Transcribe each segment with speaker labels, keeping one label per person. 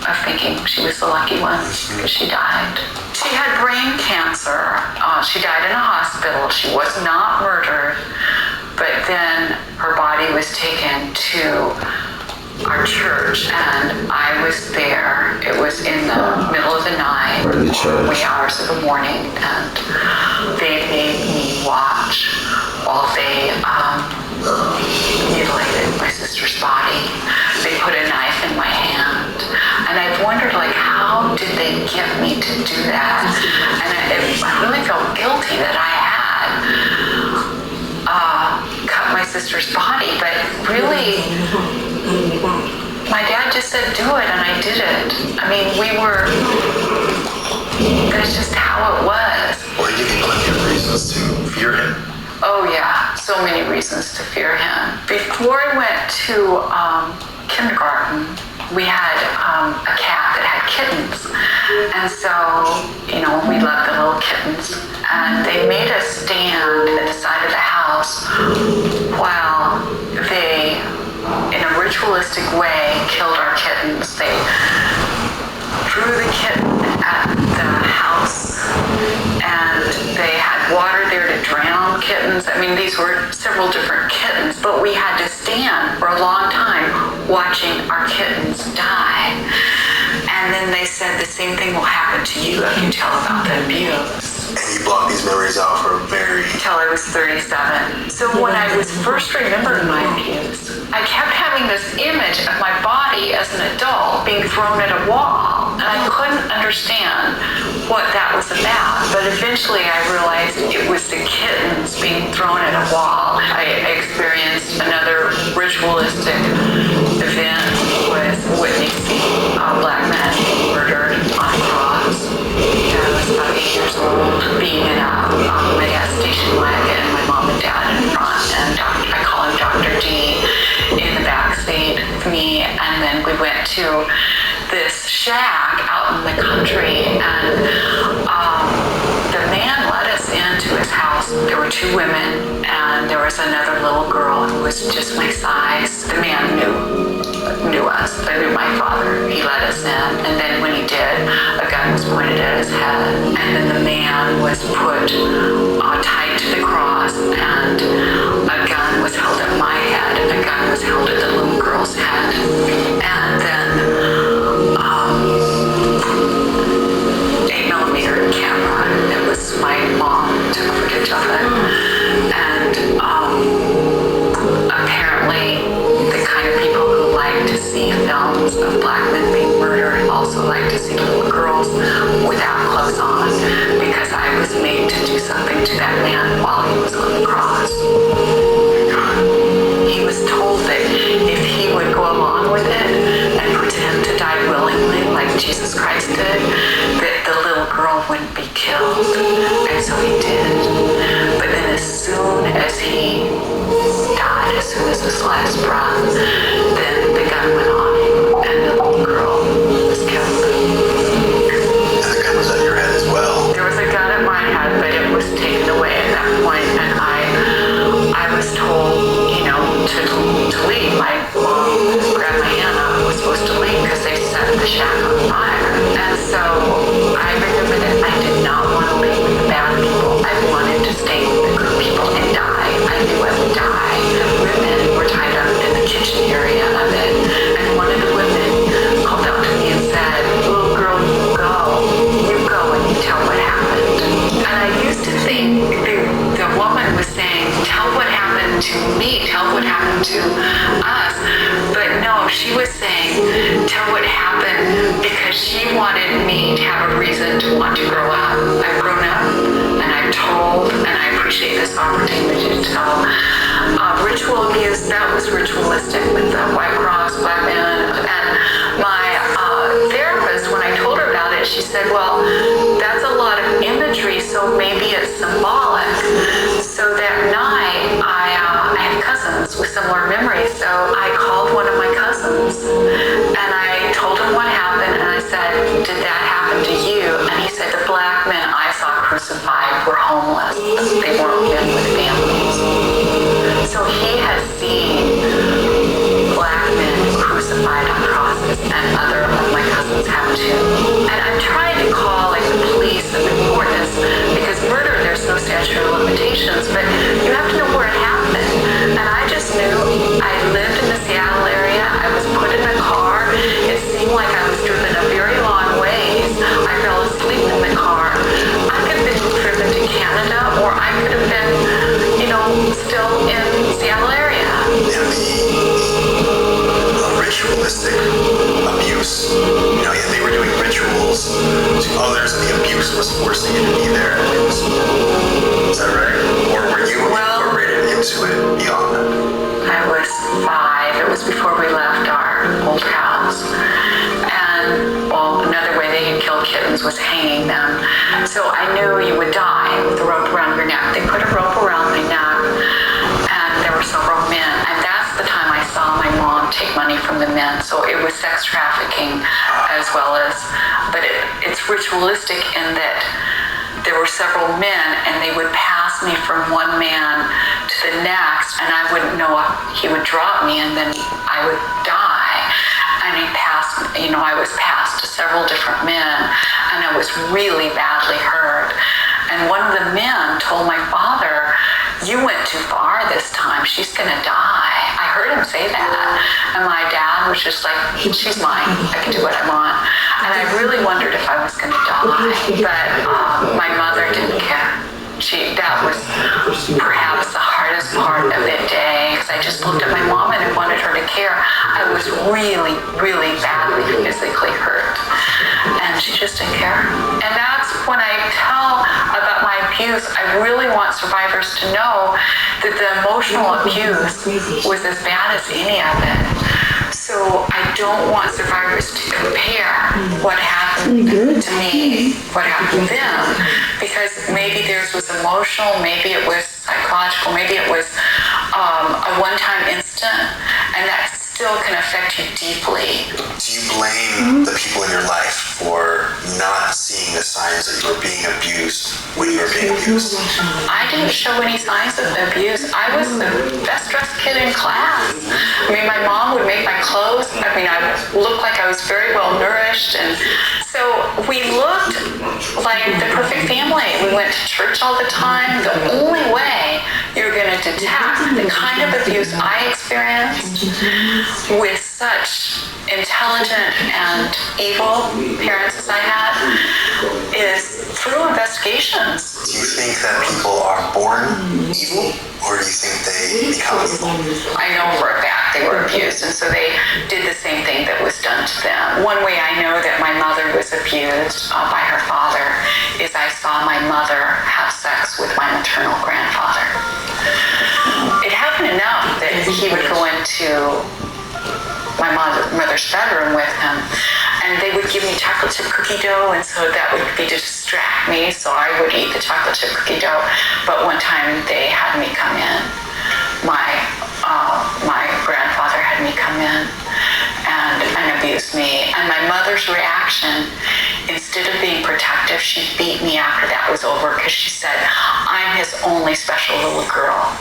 Speaker 1: of thinking she was the lucky one because she died. She had brain cancer. She died in a hospital. She was not murdered, but then her body was taken to our church, and I was there. It was in the middle of the night, wee hours of the morning, and they made me watch while they mutilated my sister's body. They put a knife in my hand, and I've wondered, like, how did they get me to do that? And I really felt guilty that I had cut my sister's body, but really, my dad just said, do it, and I did it. I mean, that's just how it was.
Speaker 2: Well, he gave you plenty of reasons to fear him.
Speaker 1: Oh yeah, so many reasons to fear him. Before I went to kindergarten, we had a cat that had kittens. And so, we loved the little kittens. And they made us stand at the side of the house while they, in a ritualistic way, killed our kittens. They threw the kitten at the house, and they had water there to drown kittens. I mean, these were several different kittens, but we had to stand for a long time watching our kittens die. And then they said the same thing will happen to you if you tell about the abuse.
Speaker 2: And you blocked these memories out for
Speaker 1: until I was 37. So when I was first remembering my abuse, I kept having this image of my body as an adult being thrown at a wall, and I couldn't understand what that was about. But eventually I realized it was the kittens being thrown at a wall. I experienced another ritualistic event with witnessing a black man murdered on a cross. I was about 8 years old, being in my gas station wagon, my mom and dad in front, and I call him Dr. D in the back seat with me. And then we went to this shack out in the country, and the man let us into his house. There were 2 women, and there was another little girl who was just my size. The man knew us. I knew my father. He let us in, and then when he did, a gun was pointed at his head, and then the man was put tied to the cross, and a gun was held at my head, and a gun was held at the little girl's head, and then 8mm camera. It was my mom took footage of it, and apparently the kind of people who like to see films of black men being murdered also like to see little girls without clothes on, because I was made to do something to that man while he was on the cross. He was told that if he would go along with it and pretend to die willingly like Jesus Christ did, that the little girl wouldn't be killed. And so he did. But then as soon as he died, as soon as his last breath, then the gun went off and the little girl was killed.
Speaker 2: And the gun was at your head as well.
Speaker 1: There was a gun at my head, but it was taken away at that point, and I was told, to leave. My mom grabbed my hand up and was supposed to leave because they set the shack on fire. And so I remember that I did not want to leave with the bad people. I wanted to stay with the good people and die. I knew I would die. The women were tied up in the kitchen area of it, and one of the women called out to me and said, "Little girl, you go and you tell what happened." And I used to think the woman was saying, "Tell what happened to me, tell what happened to us." But no, she was saying, "Tell what happened," because she wanted me to have a reason to want to grow up. I've grown up, and I've told, and I appreciate this opportunity to tell. Ritual abuse, that was ritualistic with the White Cross, Black Man, and my therapist, when I told her about it, she said, "Well, that's a lot of imagery, so maybe it's symbolic." So that night, I have cousins with similar memories, so I called one of my cousins, and I told him what happened, and I said, "Did that happen to you?" And he said, "The black men I saw crucified were homeless. They weren't men with families." So he had seen black men crucified on crosses, and other of my cousins sex trafficking as well as, but it's ritualistic in that there were several men and they would pass me from one man to the next, and I wouldn't know if he would drop me and then I would die. And I was passed to several different men, and I was really badly hurt. And one of the men told my father, "You went too far this time. She's gonna die." I heard him say that. And my dad was just like, "She's mine. I can do what I want." And I really wondered if I was gonna die. But my mother didn't care. That was perhaps the hardest part of the day, because I just looked at my mom and I wanted her to care. I was really, really badly physically hurt, and she just didn't care. And that's when I tell about my abuse, I really want survivors to know that the emotional abuse was as bad as any of it. So I don't want survivors to compare what happened to me, what happened to them, because maybe theirs was emotional, maybe it was psychological, maybe it was a one-time instant, and that still can affect you deeply.
Speaker 2: Do you blame the people in your life for not seeing the signs that you were being abused when you were being abused?
Speaker 1: I didn't show any signs of abuse. I was the best dressed kid in class. I mean, my mom would make my clothes. I mean, I looked like I was very well nourished, and so we looked like the perfect family. We went to church all the time. The only way you're going to detect the kind of abuse I experienced with such intelligent and evil parents as I had is through investigations.
Speaker 2: Do you think that people are born evil, or do you think they become evil?
Speaker 1: I know for a fact they were abused, and so they did the same thing that was done to them. One way I know that my mother was abused by her father is I saw my mother have sex with my maternal grandfather. It happened enough that he would go into my mother's bedroom with him, and they would give me chocolate chip cookie dough, and so that would be to distract me, so I would eat the chocolate chip cookie dough. But one time they had me come in. My grandfather had me come in and abused me, and my mother's reaction, instead of being protective, she beat me after that was over, because she said, "I'm his only special little girl."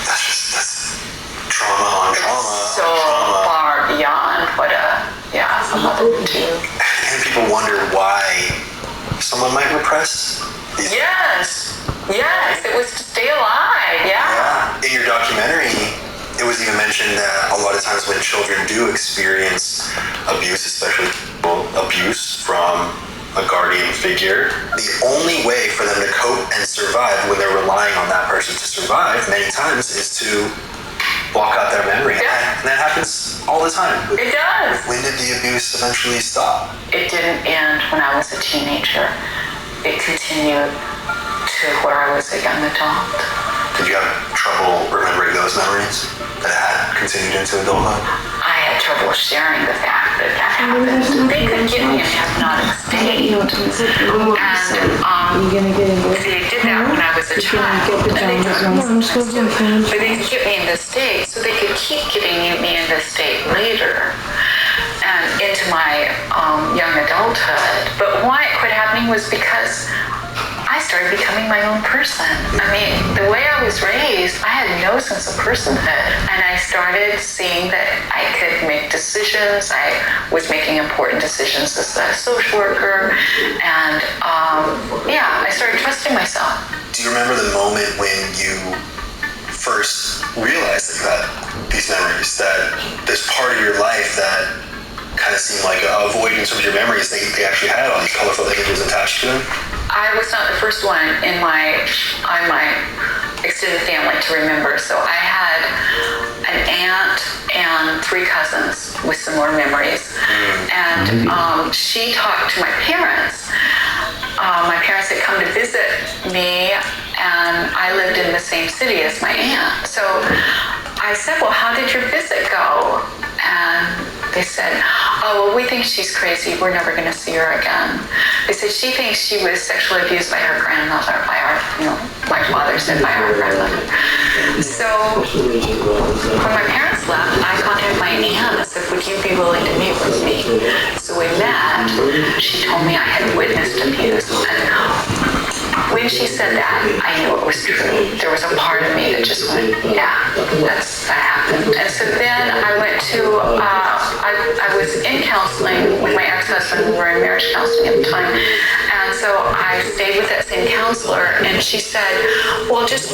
Speaker 2: That's trauma on trauma.
Speaker 1: So far beyond what a mother would do.
Speaker 2: And people wonder why someone might repress these.
Speaker 1: Yes, it was to stay alive, yeah.
Speaker 2: In your documentary, it was even mentioned that a lot of times when children do experience abuse, especially abuse from a guardian figure, the only way for them to cope and survive when they're relying on that person to survive many times is to block out their memory.
Speaker 1: Yeah.
Speaker 2: And that happens all the time.
Speaker 1: It does.
Speaker 2: When did the abuse eventually stop?
Speaker 1: It didn't end when I was a teenager. It continued to where I was a young adult.
Speaker 2: Did you have trouble remembering those memories that had continued into adulthood?
Speaker 1: I had trouble sharing the fact that happened. They could get me in a hypnotic state. And they did that when I was a child. And they but they could get me in this state, so they could keep getting me in this state later and into my young adulthood. But why it quit happening was because I started becoming my own person. I mean, the way I was raised, I had no sense of personhood. And I started seeing that I could make decisions. I was making important decisions as a social worker. And I started trusting myself.
Speaker 2: Do you remember the moment when you first realized that you had these memories, that this part of your life that kind of seemed like a void in terms of your memories, they actually had all these colorful images attached to them?
Speaker 1: I was not the first one in my extended family to remember. So I had an aunt and 3 cousins with similar memories. And she talked to my parents. My parents had come to visit me, and I lived in the same city as my aunt. So I said, "Well, how did your visit go?" And they said, "Oh, well, we think she's crazy. We're never going to see her again." They said she thinks she was sexually abused by her grandmother, my father said by her grandmother. So when my parents left, I contacted my aunt and said, would you be willing to meet with me? So we met. She told me I had witnessed abuse. And when she said that, I knew it was true. There was a part of me that just went, yeah, that happened. And so then I went to, I was in counseling with my ex-husband. We were in marriage counseling at the time. And so I stayed with that same counselor, and she said, well, just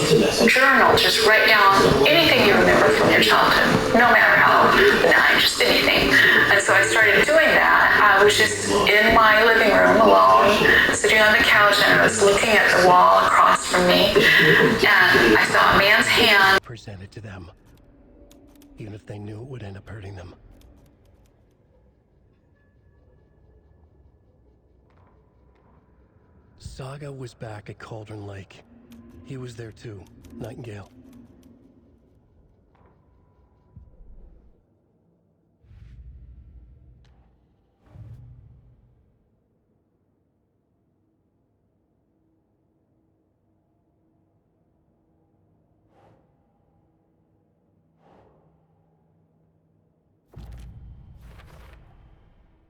Speaker 1: journal, just write down anything you remember from your childhood, no matter how benign, just anything. And so I started doing that. I was just in my living room alone, sitting on the couch, and I was looking at the wall across from me, and I saw a man's hand
Speaker 3: presented to them, even if they knew it would end up hurting them. Saga was back at Cauldron Lake. He was there too, Nightingale.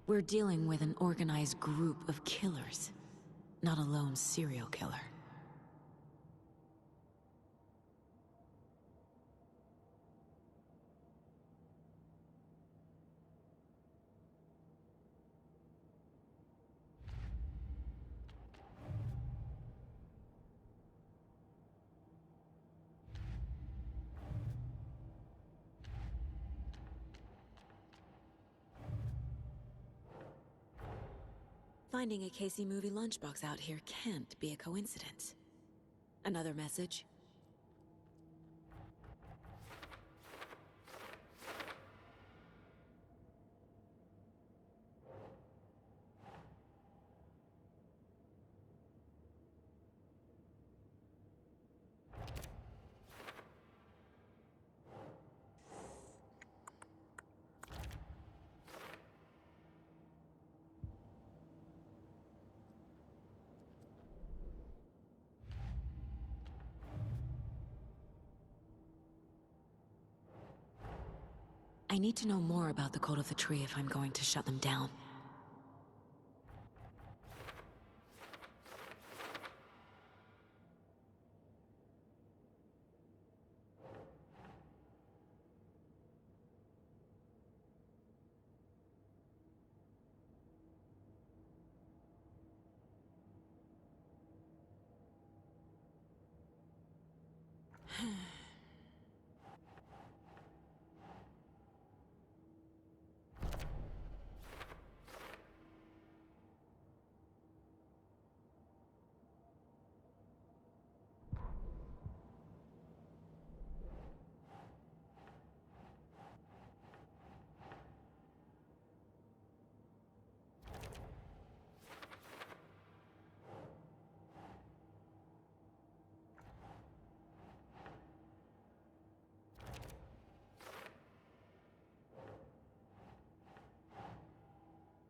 Speaker 4: We're dealing with an organized group of killers, not a lone serial killer. Finding a Casey movie lunchbox out here can't be a coincidence. Another message? I need to know more about the Cult of the Tree if I'm going to shut them down.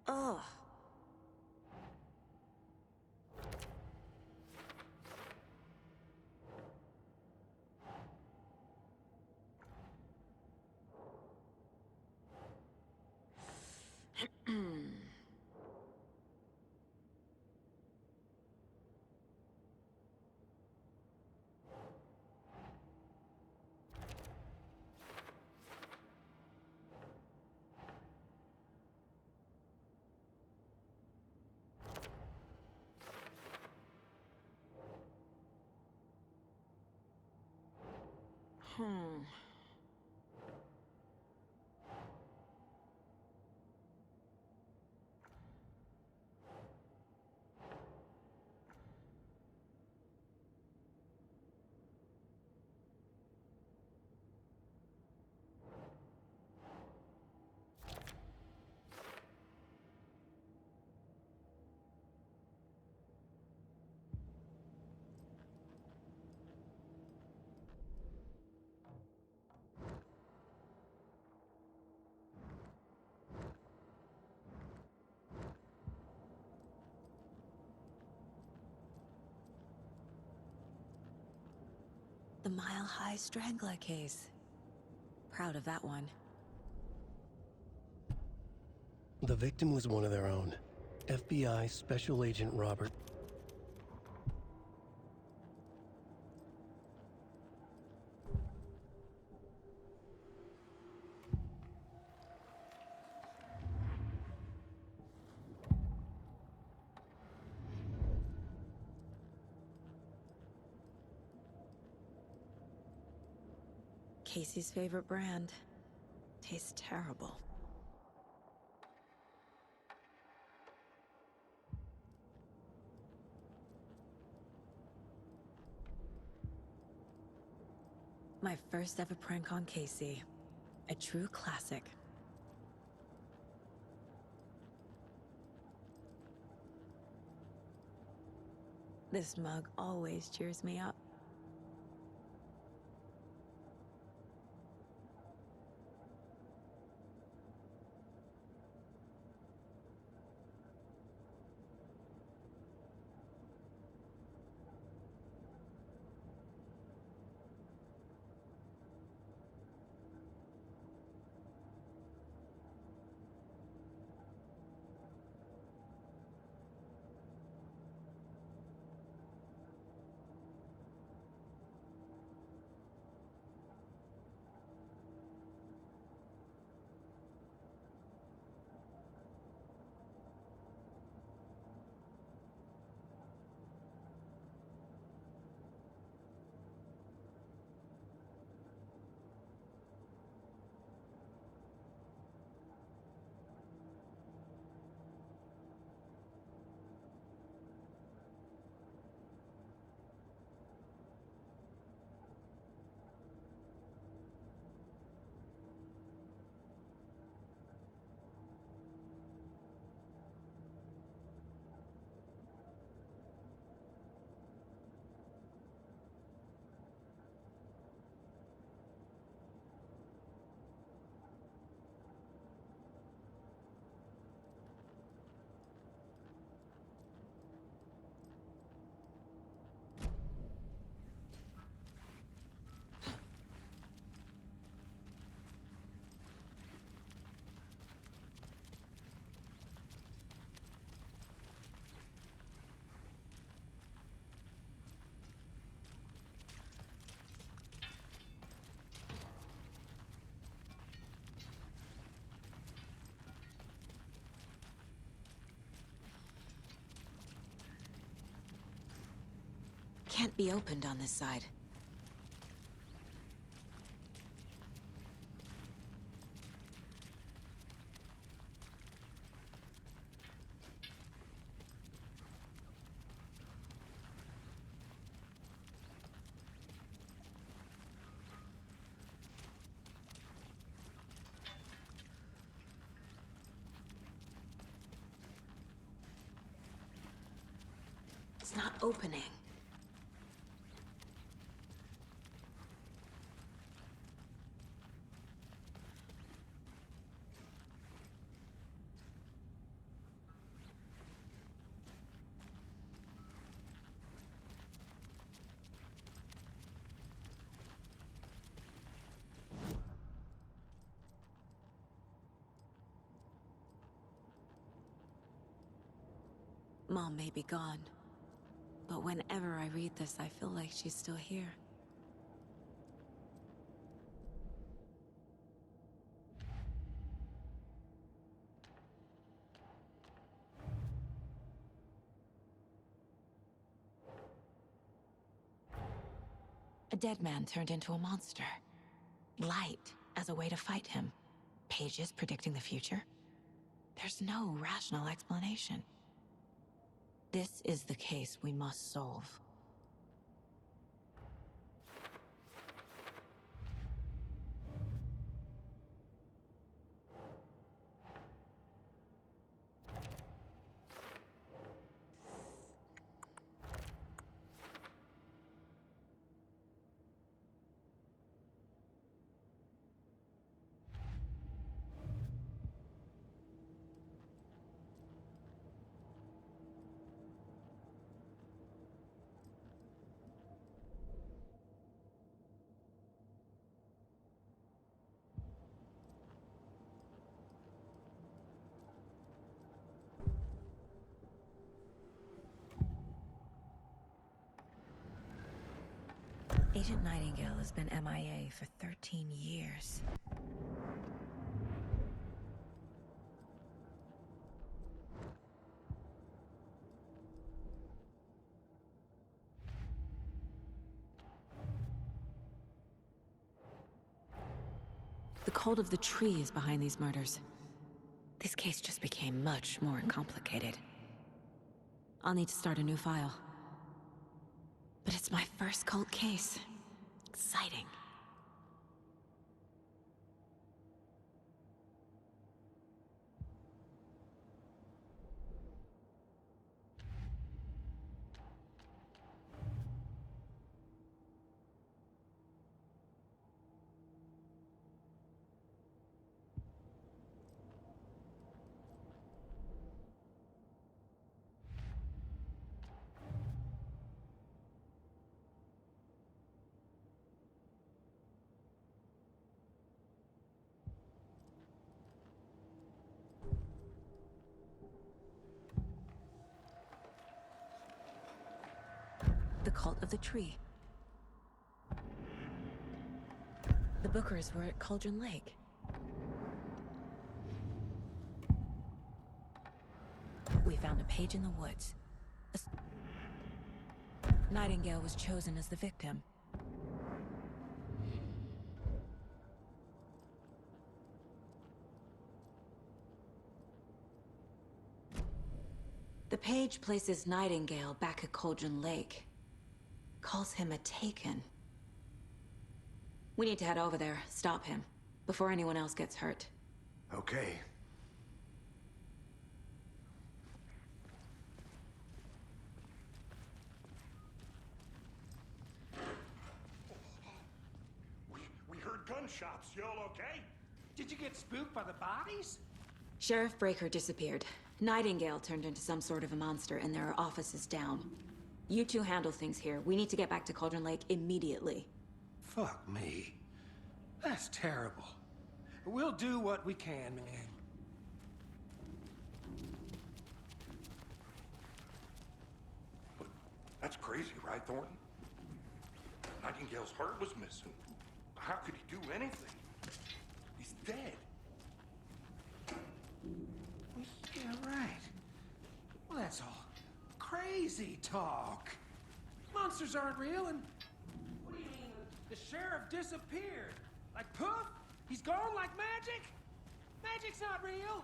Speaker 4: Ugh. The Mile High Strangler case. Proud of that one.
Speaker 3: The victim was one of their own. FBI Special Agent Robert.
Speaker 4: Casey's favorite brand. Tastes terrible. My first ever prank on Casey. A true classic. This mug always cheers me up. Can't be opened on this side. It's not opening. Mom may be gone, but whenever I read this, I feel like she's still here. A dead man turned into a monster. Light as a way to fight him. Pages predicting the future. There's no rational explanation. This is the case we must solve. Agent Nightingale has been MIA for 13 years. The cult of the tree is behind these murders. This case just became much more complicated. I'll need to start a new file. But it's my first cult case. Exciting. The cult of the tree. The Bookers were at Cauldron Lake. We found a page in the woods. Nightingale was chosen as the victim. The page places Nightingale back at Cauldron Lake. Calls him a Taken. We need to head over there, stop him, before anyone else gets hurt.
Speaker 5: Okay.
Speaker 6: We heard gunshots. Y'all okay? Did you get spooked by the bodies?
Speaker 4: Sheriff Breaker disappeared. Nightingale turned into some sort of a monster, and there are offices down. You two handle things here. We need to get back to Cauldron Lake immediately.
Speaker 7: Fuck me. That's terrible. We'll do what we can, man.
Speaker 6: But that's crazy, right, Thornton? Nightingale's heart was missing. How could he do anything? He's dead.
Speaker 7: Yeah, right. Well, that's all crazy talk. Monsters aren't real, and... What do you mean? The sheriff disappeared. Like poof? He's gone like magic? Magic's not real.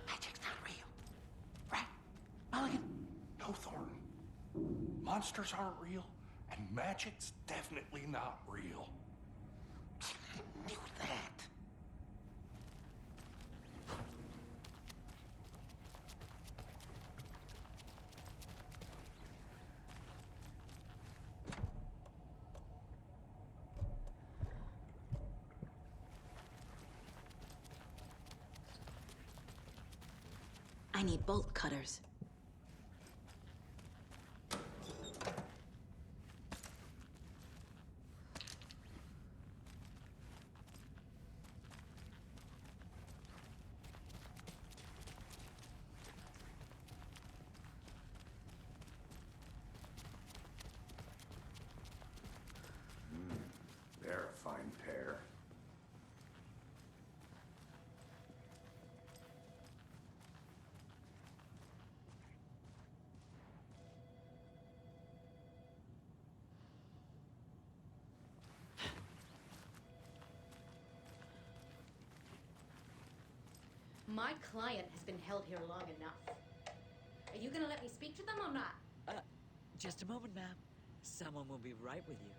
Speaker 7: Magic's not real. Right, Mulligan?
Speaker 6: No, Thornton. Monsters aren't real, and magic's definitely not real.
Speaker 7: I knew that.
Speaker 4: I need bolt cutters.
Speaker 5: They're a fine pair.
Speaker 8: My client has been held here long enough. Are you gonna let me speak to them or not?
Speaker 9: Just a moment, ma'am. Someone will be right with you.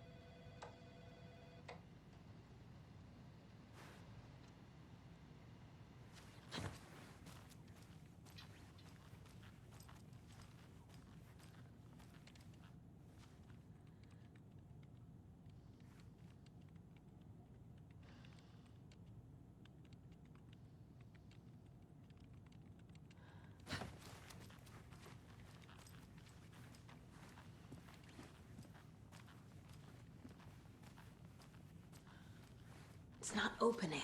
Speaker 4: It's not opening.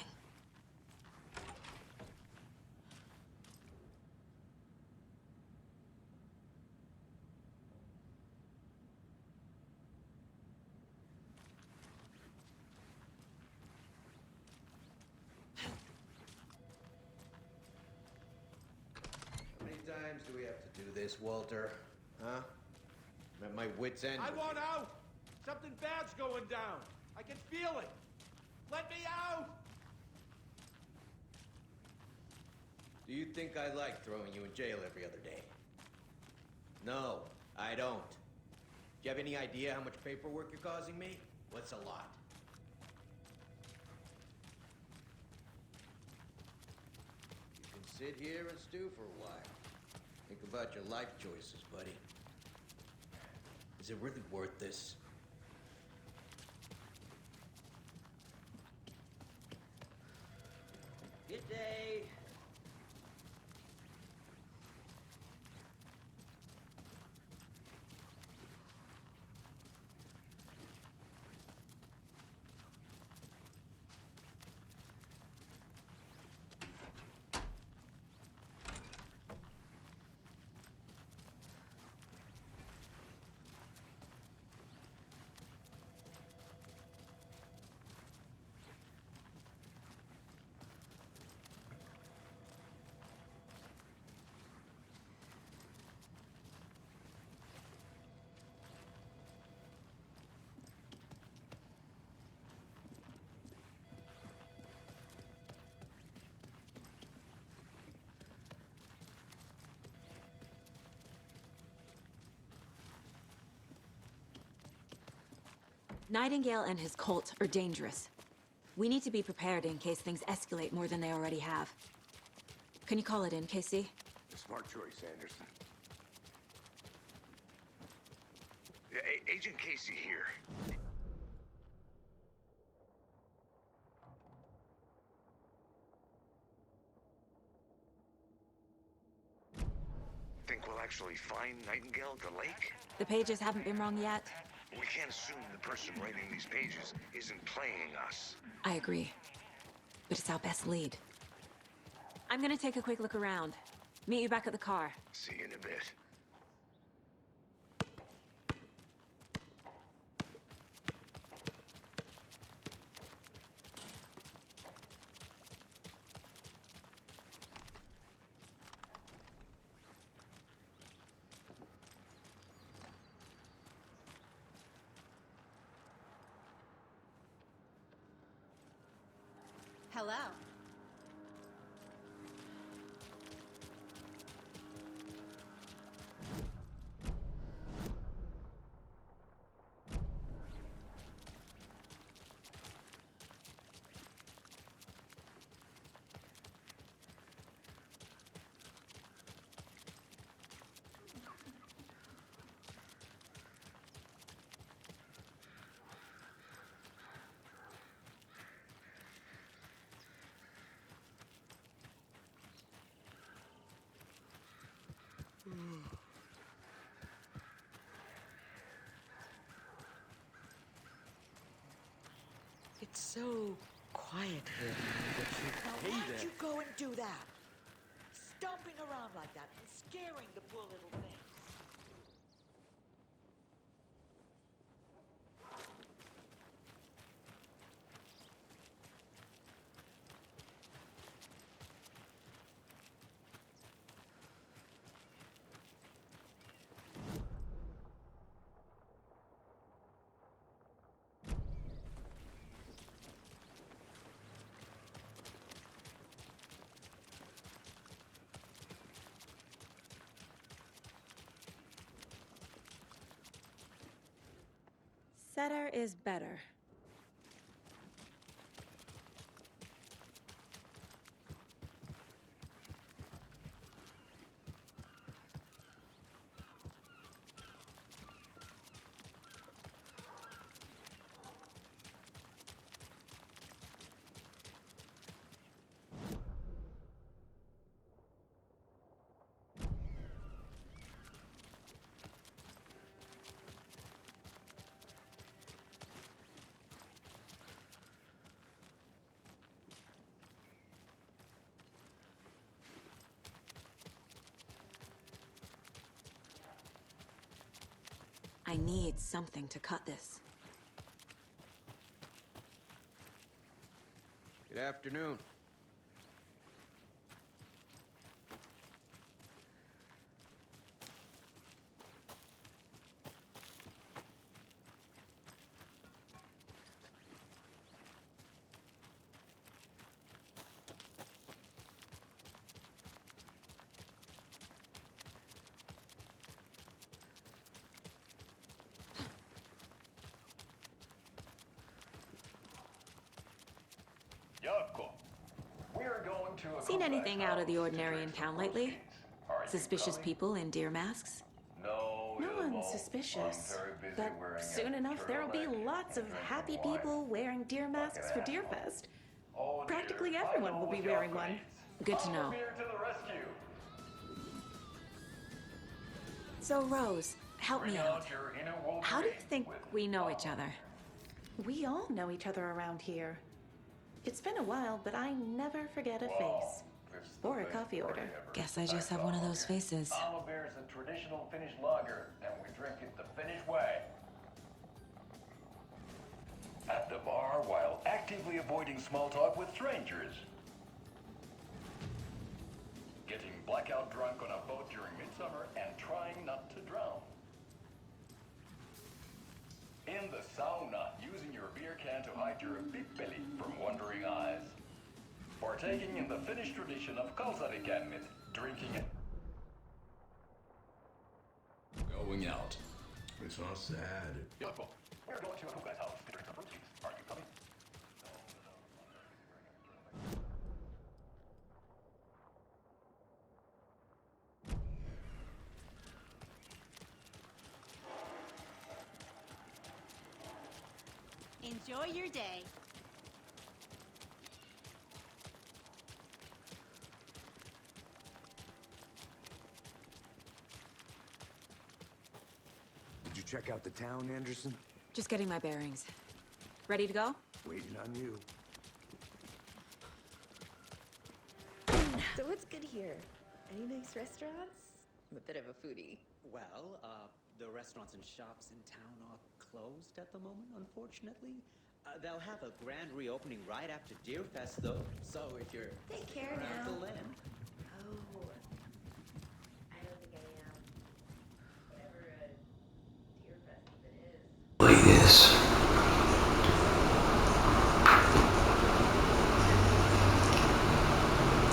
Speaker 10: times do we have to do this, Walter? Huh? I'm at my wit's end.
Speaker 6: I want out! Something bad's going down. I can feel it. Let me out!
Speaker 10: Do you think I like throwing you in jail every other day? No, I don't. Do you have any idea how much paperwork you're causing me? What's a lot? You can sit here and stew for a while. Think about your life choices, buddy. Is it really worth this? Good day.
Speaker 4: Nightingale and his cult are dangerous. We need to be prepared in case things escalate more than they already have. Can you call it in, Casey?
Speaker 5: Smart choice, Anderson.
Speaker 11: Agent Casey here. Think we'll actually find Nightingale at the lake?
Speaker 4: The pages haven't been wrong yet.
Speaker 11: We can't assume the person writing these pages isn't playing us.
Speaker 4: I agree. But it's our best lead. I'm gonna take a quick look around. Meet you back at the car.
Speaker 11: See you in a bit.
Speaker 8: Hello.
Speaker 9: It's so quiet here. Now, why'd you go and do that? Stomping around like that and scaring the poor little things.
Speaker 4: Setter is better. I need something to cut this.
Speaker 10: Good afternoon.
Speaker 4: Seen anything out of the ordinary in town lately? Suspicious people in deer masks?
Speaker 12: No one's suspicious. But soon enough, there'll be lots of happy people wearing deer masks for Deerfest. Practically everyone will be wearing one.
Speaker 4: Good to know. So, Rose, help me out. How do you think we know each other?
Speaker 12: We all know each other around here. It's been a while, but I never forget a face. Or a coffee order.
Speaker 4: Guess I just have one of those faces.
Speaker 13: Owlbear's a traditional Finnish lager, and we drink it the Finnish way. At the bar while actively avoiding small talk with strangers. Getting blackout drunk on a boat during midsummer and trying not to drown. In the sauna, using your beer can to hide your big belly from wondering eyes. Partaking in the Finnish tradition of kalsarikännit, drinking it.
Speaker 6: Going out. It's all sad.
Speaker 13: We're going to a guy's house to drink some fruit juice. Are you coming?
Speaker 14: Enjoy your day.
Speaker 5: Did you check out the town, Anderson?
Speaker 4: Just getting my bearings. Ready to go?
Speaker 5: Waiting on you.
Speaker 15: So what's good here? Any nice restaurants? I'm a bit of a foodie.
Speaker 16: Well, the restaurants and shops in town are closed at the moment, unfortunately. They'll have a grand reopening right after Deerfest, though. So if you're
Speaker 15: Take care
Speaker 16: around
Speaker 15: now.
Speaker 16: to land.
Speaker 15: Oh, I don't think I am. Whatever Deerfest even is.
Speaker 17: Like this.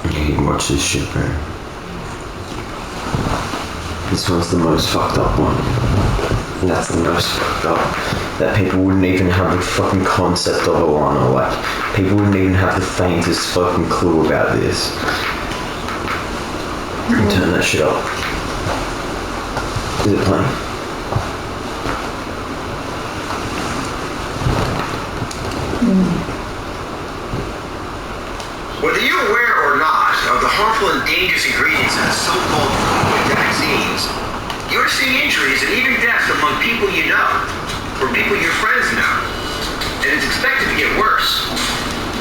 Speaker 17: You can watch this shit, bro. This one's the most fucked up one. And that's the most fucked up. That people wouldn't even have the fucking concept of a one, or like, people wouldn't even have the faintest fucking clue about this. Turn that shit up. Is it playing?
Speaker 18: Whether you're aware or not of the harmful and dangerous ingredients in the so-called COVID vaccines, you're seeing injuries and even deaths among people you know, or people your friends know, and it's expected to get worse.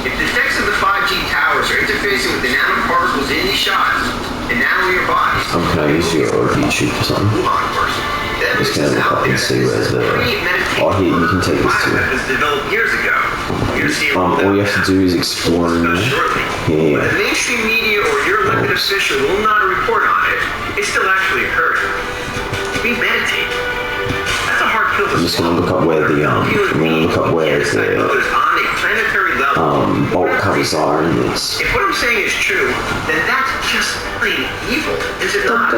Speaker 18: If the effects of the 5G towers are interfacing with the nanoparticles in these shots and now in your bodies,
Speaker 17: Can I use your YouTube or something? I'm just gonna look up and see where's the... Oh, here, you can take this too.
Speaker 18: developed years ago.
Speaker 17: All you have to do is explore in there.
Speaker 18: But the mainstream media or your elected official will not report on it. It's still actually occurring. We meditate. That's a hard pill to
Speaker 17: I'm just gonna look up where the bolt cutters are in this.
Speaker 18: If what I'm saying is true, then that's just plain evil, is it not?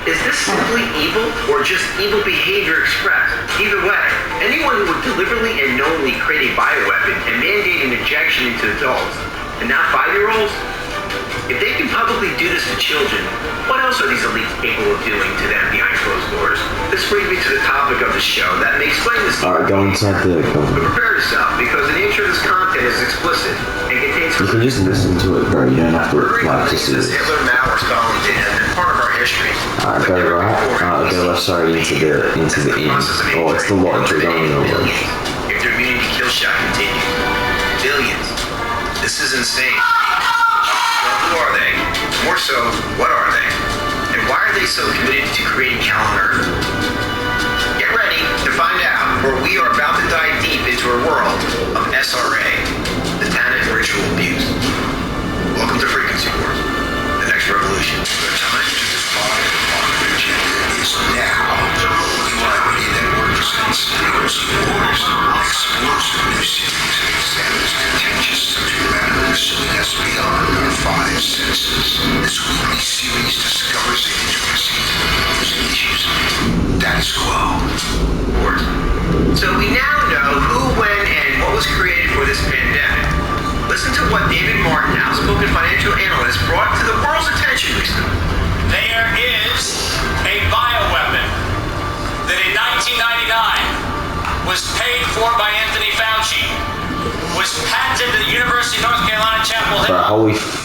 Speaker 18: Is this simply evil or just evil behavior expressed? Either way, anyone who would deliberately and knowingly create a bioweapon and mandate an injection into adults, and not 5-year-olds, if they can publicly do this to children, what else are these elites capable of doing to them behind closed doors? This brings me to the topic of the show that may explain this.
Speaker 17: Alright, go inside the...
Speaker 18: But prepare yourself, because the nature of this content is explicit and contains...
Speaker 17: You can just listen to it, bro. You don't have to, like, just do it.
Speaker 18: Hitler, Mao, or Stalin did has been part of our history.
Speaker 17: Alright, go right. Go left, sorry, into the end. Oh, it's the lodge. We're going in the lodge.
Speaker 18: If their immunity kill shot continues. Billions. This is insane. Who are they? More so, what are they? And why are they so committed to creating hell on Earth? Get ready to find out, for we are about to dive deep into a world of SRA, satanic ritual abuse. Welcome to Frequency Wars, the next revolution. The time to defy the bondage is now. Humanity Network presents Frequency Wars, explosive new series that examines contentious subject matter pursuing us beyond our 5 senses. This weekly series discovers the intricacies of opposing issues. Status quo. So we now know who, when, and what was created for this pandemic.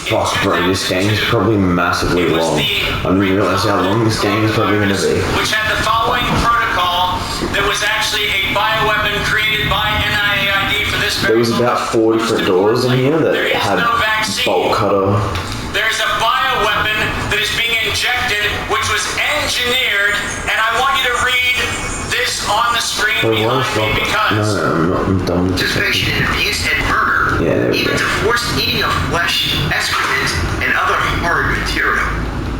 Speaker 17: Fuck, bro, this game is probably massively long. I didn't realize how long this game is probably going to be.
Speaker 14: Which had the following protocol that was actually a bioweapon created by NIAID for this
Speaker 17: There was about 4 different doors in here that had bolt cutter.
Speaker 14: There's a bioweapon that is being injected, which was engineered, and I want you to read this on the screen behind me because...
Speaker 17: No, I'm done with this.
Speaker 18: Participation in abuse and murder, even to forced eating of flesh, excrement, and other hard material.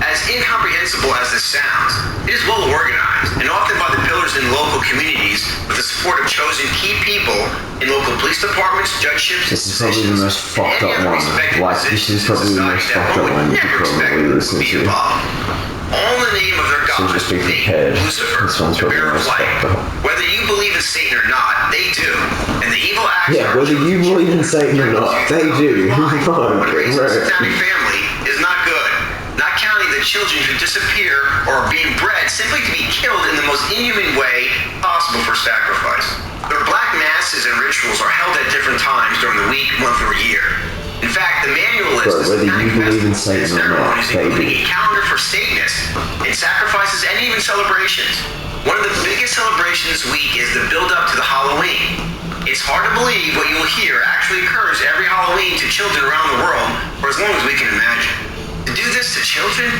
Speaker 18: As incomprehensible as this sounds, it is well organized, and often by the pillars in local communities with the support of chosen key people in local police departments, judgeships,
Speaker 17: This is probably the most fucked up one. Like, this is probably the most fucked up one you could probably listen to.
Speaker 18: All in the name of their
Speaker 17: So
Speaker 18: god,
Speaker 17: just be prepared. This one's probably the most fucked up.
Speaker 18: whether you believe in Satan or not, they do. And the evil acts
Speaker 17: Yeah, whether you believe in Satan or not, they do.
Speaker 18: What raising a satanic family is not good. Not counting the children who disappear or are being bred simply to be killed in the most inhuman way possible for sacrifice. Their black masses and rituals are held at different times during the week, month, or year. In fact, the manual lists
Speaker 17: Bro, whether you believe in Satan or not, they do.
Speaker 18: a calendar for Satanists, and sacrifices and even celebrations. One of the biggest celebrations this week is the build-up to the Halloween. It's hard to believe what you will hear actually occurs every Halloween to children around the world for as long as we can imagine. To do this to children?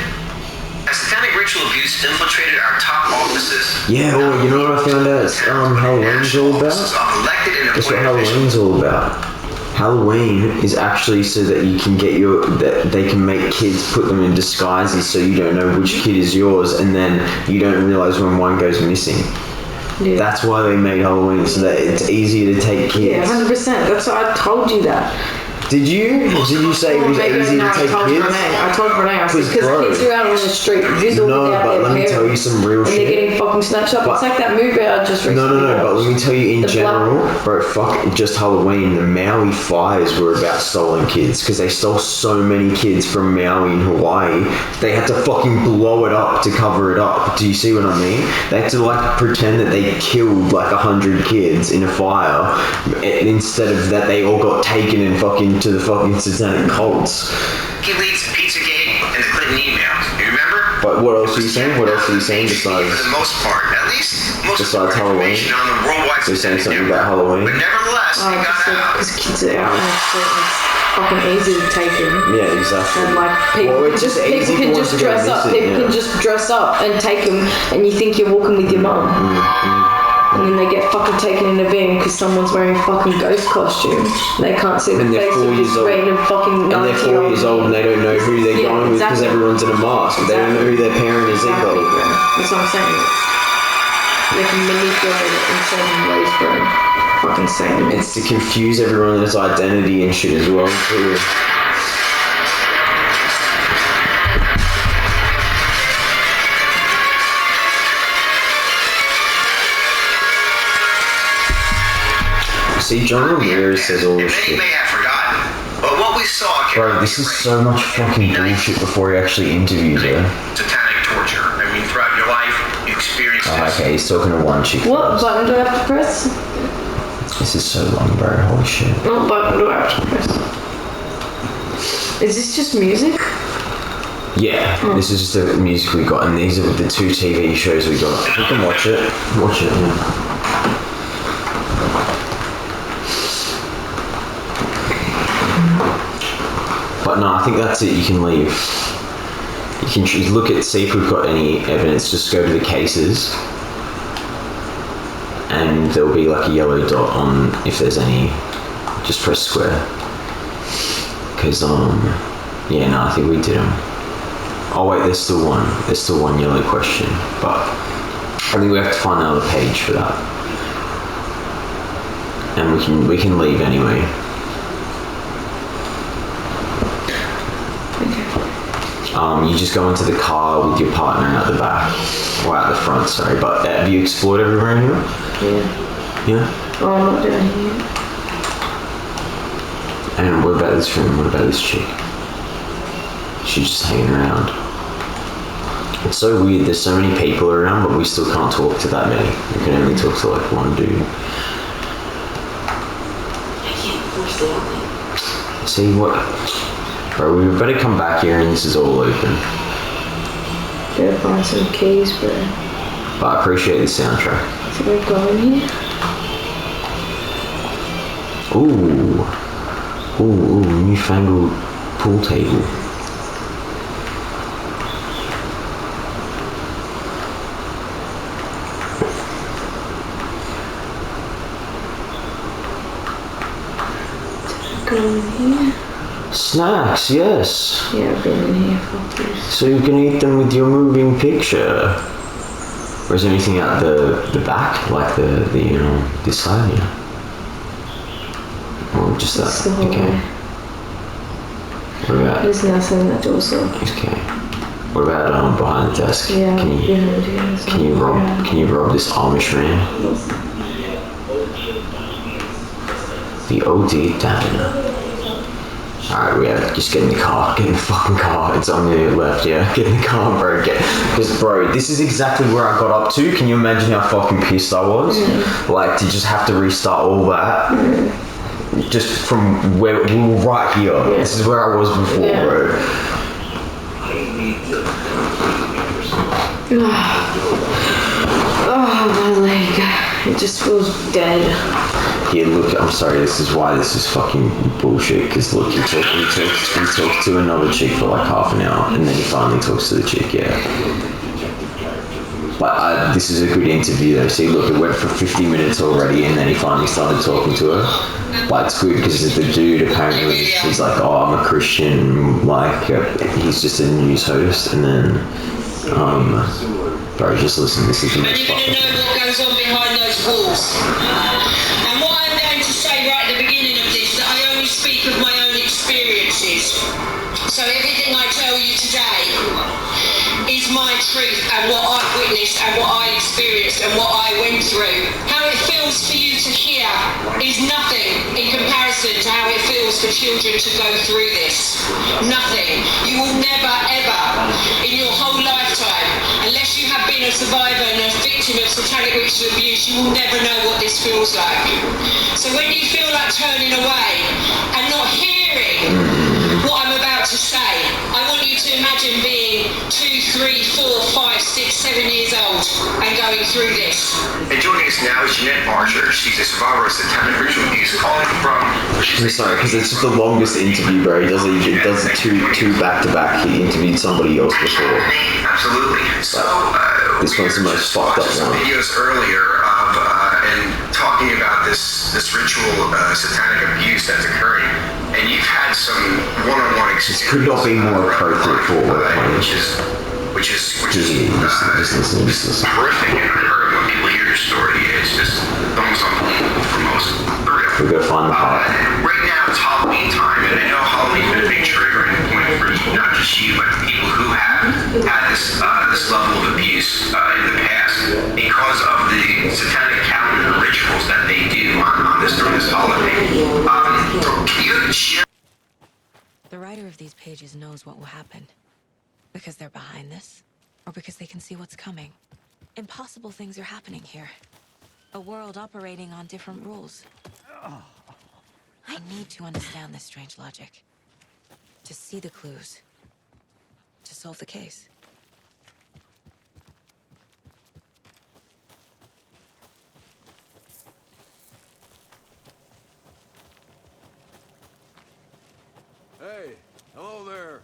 Speaker 18: Has satanic ritual abuse infiltrated our top offices?
Speaker 17: Yeah, well, you know what I found out? Halloween's all about? That's what Halloween's all about. Halloween is actually so that you can get that they can make kids put them in disguises so you don't know which kid is yours, and then you don't realize when one goes missing.
Speaker 19: Yeah.
Speaker 17: That's why they made Halloween, so that it's easier to take kids.
Speaker 19: Yeah, 100%. That's what I told you that.
Speaker 17: Did you? Did you say it was easy to take kids?
Speaker 19: I told Renee. I said, because kids are out on the street, visual without
Speaker 17: but
Speaker 19: their
Speaker 17: let me tell you some real
Speaker 19: and
Speaker 17: shit.
Speaker 19: they're getting fucking snatched up. It's like that movie I just recently
Speaker 17: No, but let me tell you in
Speaker 19: The
Speaker 17: general, bro, fuck just Halloween, the Maui fires were about stolen kids, because they stole so many kids from Maui in Hawaii, they had to fucking blow it up to cover it up. Do you see what I mean? They had to like pretend that they killed like 100 kids in a fire, instead of that they all got taken and fucking to the fucking satanic cults.
Speaker 18: WikiLeaks, Pizzagate, and the Clinton emails. You remember?
Speaker 17: But what else are you saying? What else are you saying besides?
Speaker 18: For the most part, at least most
Speaker 17: besides Halloween?
Speaker 18: on the worldwide
Speaker 17: You're saying something about Halloween?
Speaker 18: But nevertheless,
Speaker 19: Oh, because kids are out on the street and it's fucking easy to take in.
Speaker 17: Yeah, exactly.
Speaker 19: And like people,
Speaker 17: Well, it's just easy
Speaker 19: people can
Speaker 17: for
Speaker 19: just
Speaker 17: one to go
Speaker 19: dress up.
Speaker 17: missing,
Speaker 19: People
Speaker 17: yeah.
Speaker 19: can just dress up and take them, and you think you're walking with your mum. And then they get fucking taken in a van because someone's wearing a fucking ghost costume. They can't see the
Speaker 17: And they're
Speaker 19: face
Speaker 17: 4
Speaker 19: of
Speaker 17: years
Speaker 19: this
Speaker 17: old.
Speaker 19: random fucking
Speaker 17: And they're 4 years old and they don't know who they're going with because everyone's in a mask. They don't know who their parent is either.
Speaker 19: That's what I'm saying. They can manipulate it in certain ways, bro. Fucking Satan.
Speaker 17: It's to confuse everyone's identity and shit as well, too. See, John Ramirez says all this shit.
Speaker 18: may have forgotten, but what we saw
Speaker 17: Bro, this is so much fucking bullshit before he actually interviews her.
Speaker 18: satanic torture. I mean, throughout your life, you experienced
Speaker 17: Oh, okay, he's talking to one chick.
Speaker 19: What button do I have to press?
Speaker 17: This is so long, bro. Holy shit.
Speaker 19: What button do I have to press? Is this just music?
Speaker 17: Yeah, this is just the music we got, and these are the 2 TV shows we got. You can watch it. Watch it, yeah. But no, I think that's it. You can leave. You can look at, see if we've got any evidence. Just go to the cases, and there'll be like a yellow dot on if there's any. Just press square. Because yeah, no, I think we did them. Oh wait, there's still one. There's still one yellow question, but I think we have to find another page for that. And we can leave anyway. You just go into the car with your partner out the back, or out the front. Sorry, but have you explored everywhere in here?
Speaker 19: Yeah.
Speaker 17: Yeah.
Speaker 19: Oh, I'm not doing it.
Speaker 17: And what about this room? What about this chick? She's just hanging around. It's so weird, there's so many people around, but we still can't talk to that many. We can only talk to like one dude.
Speaker 19: I can't force it on me.
Speaker 17: See what? Bro, we better come back here and this is all open.
Speaker 19: Gotta find some keys, bro.
Speaker 17: But I appreciate the soundtrack.
Speaker 19: So we're going here?
Speaker 17: Ooh, newfangled pool table.
Speaker 19: Go in here.
Speaker 17: Snacks, yes.
Speaker 19: Yeah, I've been in here for years.
Speaker 17: So you can eat them with your moving picture. Or is there anything at the back, like this side, yeah? Or just that?
Speaker 19: It's the whole
Speaker 17: Okay.
Speaker 19: way.
Speaker 17: What about?
Speaker 19: There's nothing in that door, so.
Speaker 17: Okay. What about behind the desk?
Speaker 19: Yeah,
Speaker 17: Can you can you rob this Amish man? The OD diner. Alright, yeah, just get in the car. Get in the fucking car. It's on the left, yeah? Get in the car, bro. Because, bro, this is exactly where I got up to. Can you imagine how fucking pissed I was? Like, to just have to restart all that. Just from where we were right here. This is where I was before, bro.
Speaker 19: Oh, my leg. It just feels dead.
Speaker 17: Yeah, look, I'm sorry, this is why this is fucking bullshit, because look, he talks to another chick for like half an hour, and then he finally talks to the chick, yeah. But this is a good interview though. See, look, it went for 50 minutes already, and then he finally started talking to her. But it's good, because the dude apparently, he's like, oh, I'm a Christian, like, he's just a news host, and then, bro, just listen, this is the most fucking...
Speaker 20: And you're going to know what goes on behind those walls. And what I'm going to say right at the beginning of this, that I only speak of my own experiences. So everything I tell you today is my truth and what I've witnessed and what I experienced and what I went through. How it feels for you to hear is nothing in comparison to how it feels for children to go through this. Nothing. You will never ever in your whole lifetime, unless you have been a survivor and a victim of satanic ritual abuse, you will never know what this feels like. So when you feel like turning away and not hearing what I'm about to say, I want you to imagine being 2, 3, 4, 5, 6, 7 years old and going through this.
Speaker 18: And joining us now is Jeanette Archer. She's a survivor of satanic ritual abuse, calling from...
Speaker 17: I'm sorry, because it's just the longest interview, bro. He does it two back to back. He interviewed somebody else before.
Speaker 18: Absolutely. So,
Speaker 17: this one's the most fucked up
Speaker 18: some
Speaker 17: one.
Speaker 18: videos earlier of and talking about this ritual satanic abuse that's occurring, and you've had some one-on-one experience.
Speaker 17: This could not be more appropriate for what we're playing.
Speaker 18: Which is horrific, and I've heard when people hear your story, it's just almost unbelievable for most.
Speaker 17: We're gonna find the part.
Speaker 18: Right now it's Halloween time, and I know Halloween's been a big triggering point for not just you, but people who have had this level of abuse in the past because of the satanic calendar rituals that they do during this holiday. Can you share?
Speaker 4: The writer of these pages knows what will happen. Because they're behind this, or because they can see what's coming. Impossible things are happening here. A world operating on different rules. I need to understand this strange logic. To see the clues. To solve the case.
Speaker 6: Hey, hello there.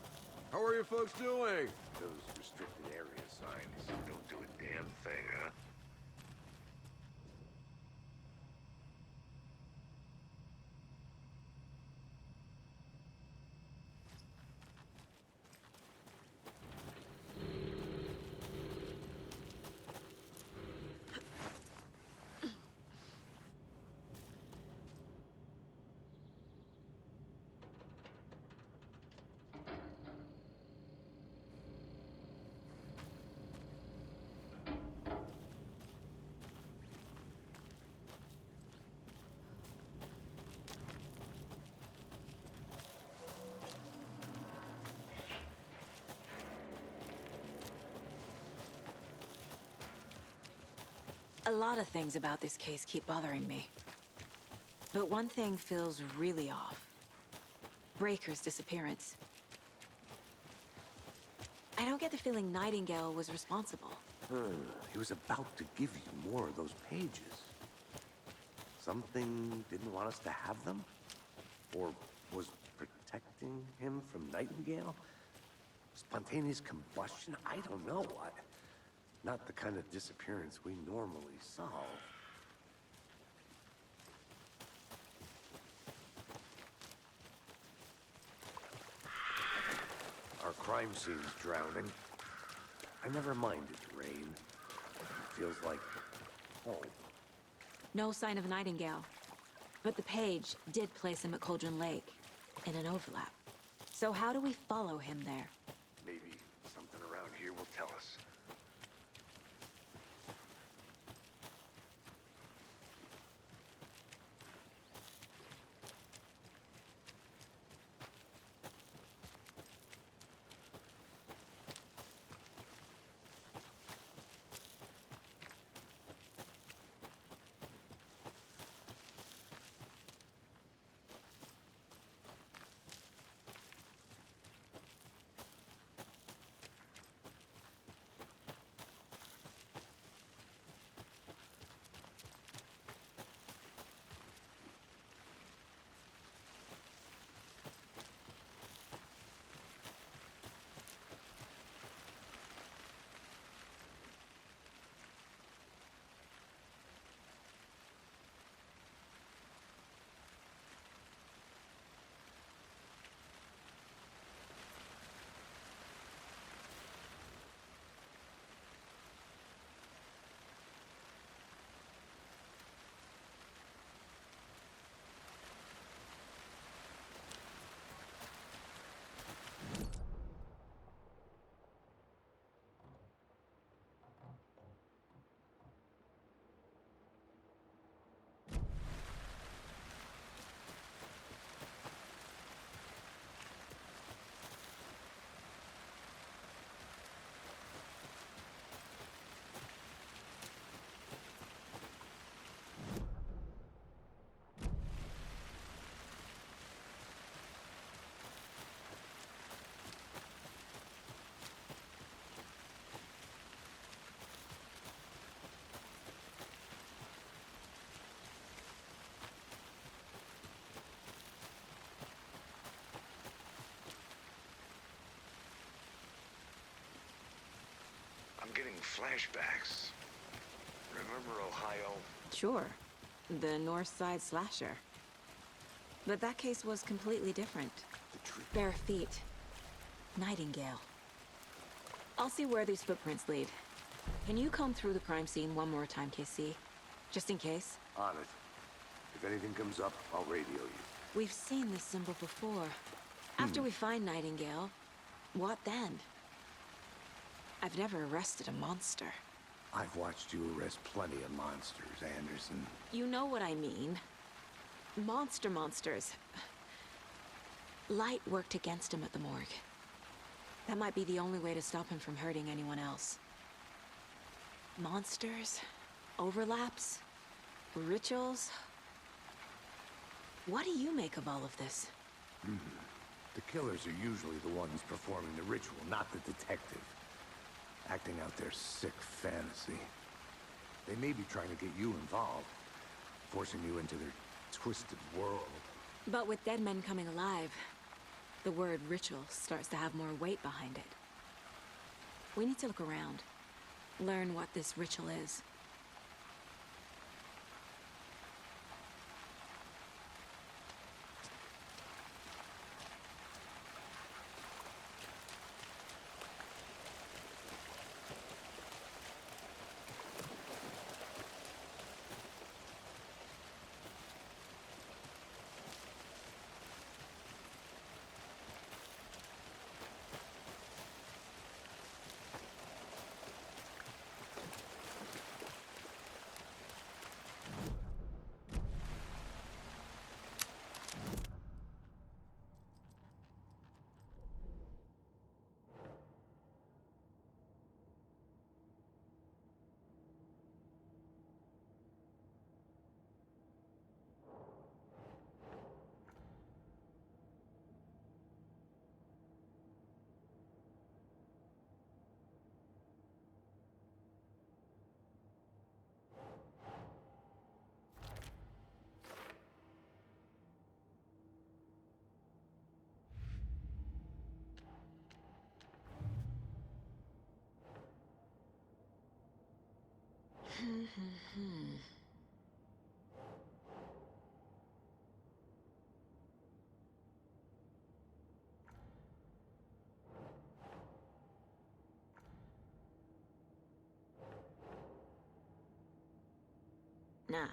Speaker 6: How are you folks doing?
Speaker 11: Those restricted area signs don't do a damn thing, huh?
Speaker 4: A lot of things about this case keep bothering me. But one thing feels really off. Breaker's disappearance. I don't get the feeling Nightingale was responsible.
Speaker 5: He was about to give you more of those pages. Something didn't want us to have them? Or was protecting him from Nightingale? Spontaneous combustion? I don't know what. Not the kind of disappearance we normally solve. Our crime scene's drowning. I never minded rain. It feels like home.
Speaker 4: No sign of Nightingale. But the page did place him at Cauldron Lake, in an overlap. So how do we follow him there?
Speaker 5: Maybe something around here will tell us.
Speaker 11: I'm getting flashbacks. Remember Ohio?
Speaker 4: Sure. The North Side slasher. But that case was completely different. Bare feet. Nightingale. I'll see where these footprints lead. Can you comb through the crime scene one more time, KC? Just in case?
Speaker 5: On it. If anything comes up, I'll radio you.
Speaker 4: We've seen this symbol before. After we find Nightingale, what then? I've never arrested a monster.
Speaker 5: I've watched you arrest plenty of monsters, Anderson.
Speaker 4: You know what I mean. Monsters. Light worked against him at the morgue. That might be the only way to stop him from hurting anyone else. Monsters? Overlaps? Rituals? What do you make of all of this?
Speaker 5: The killers are usually the ones performing the ritual, not the detective. Acting out their sick fantasy. They may be trying to get you involved, forcing you into their twisted world.
Speaker 4: But with dead men coming alive, the word ritual starts to have more weight behind it. We need to look around, learn what this ritual is. Nah.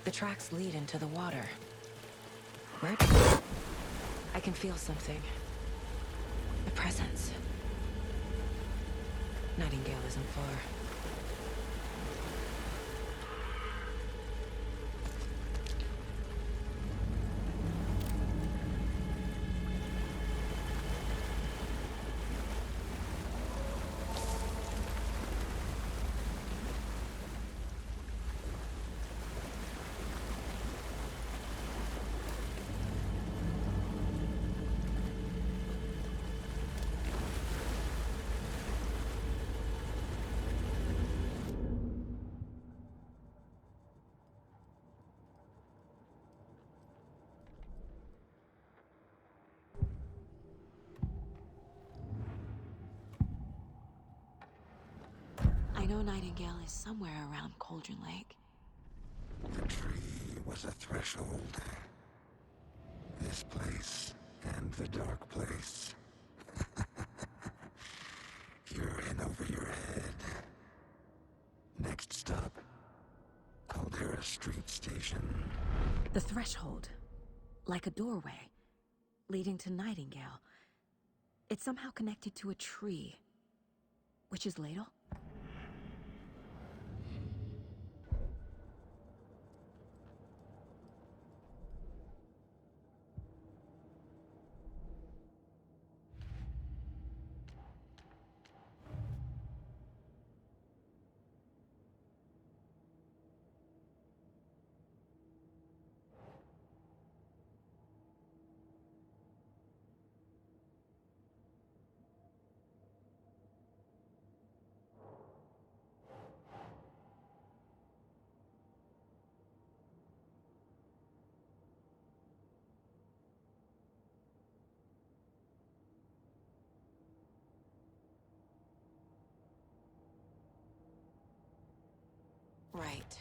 Speaker 4: The tracks lead into the water. Where? I can feel something. A presence. Nightingale isn't far. I know Nightingale is somewhere around Cauldron Lake.
Speaker 5: The tree was a threshold. This place and the dark place. You're in over your head. Next stop, Caldera Street Station.
Speaker 4: The threshold. Like a doorway. Leading to Nightingale. It's somehow connected to a tree. Witch's Ladle? Right.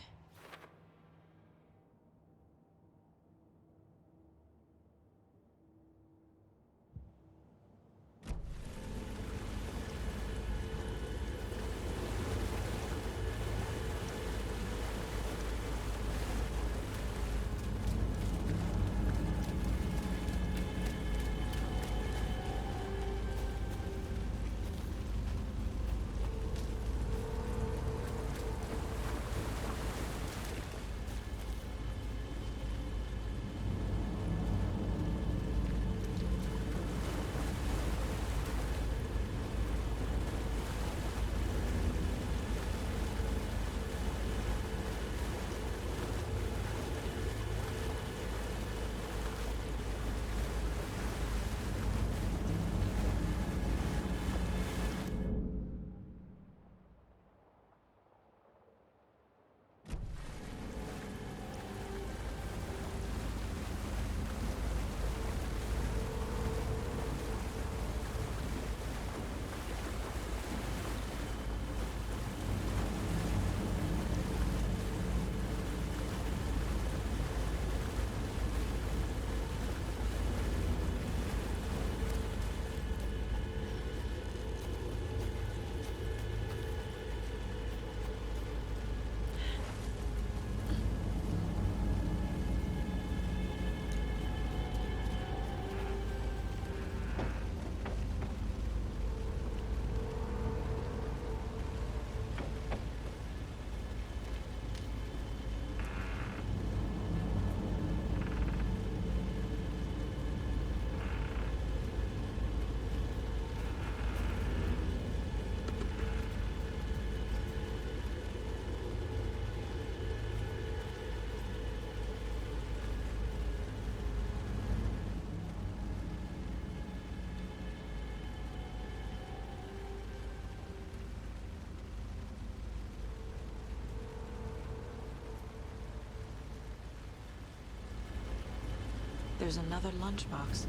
Speaker 4: There's another lunchbox.